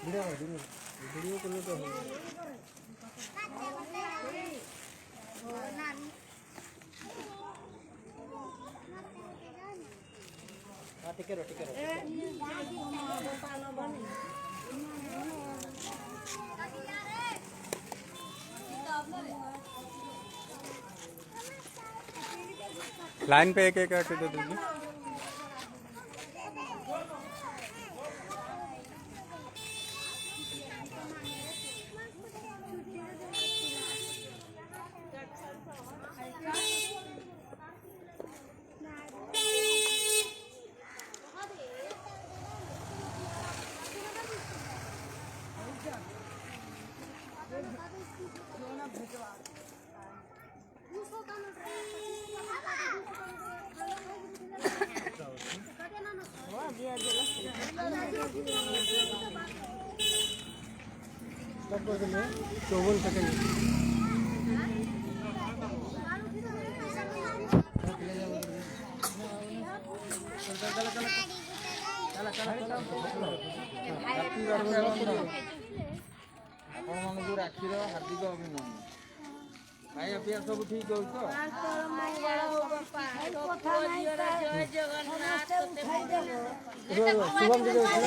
Video करने तो हाँ टिके रहो लाइन पे एक एक आके दे दीजिए। लगभग 54 सेकंड। राखीर हार्दिक अभिनंदन भाई अभी सब ठीक हो तो शुभम आइडिया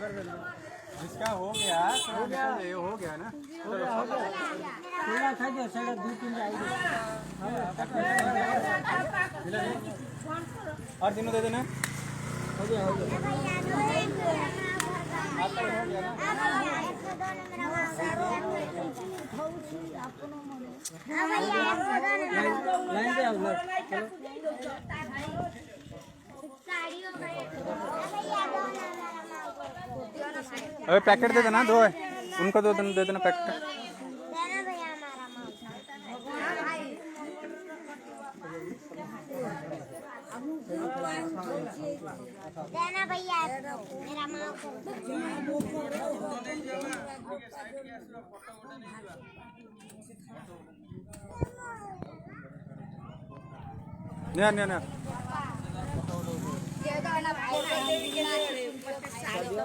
जिसका हो गया ये हो गया ना और तीनों दे देना। हो गया लाइन पे आओ अबे पैकेट दे देना, दो है उनको दो दे देना पैकेट। देना भैया मेरा माँ को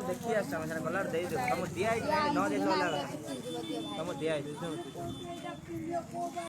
देखिए गला दे दो तुम दिया न दे तुम दिया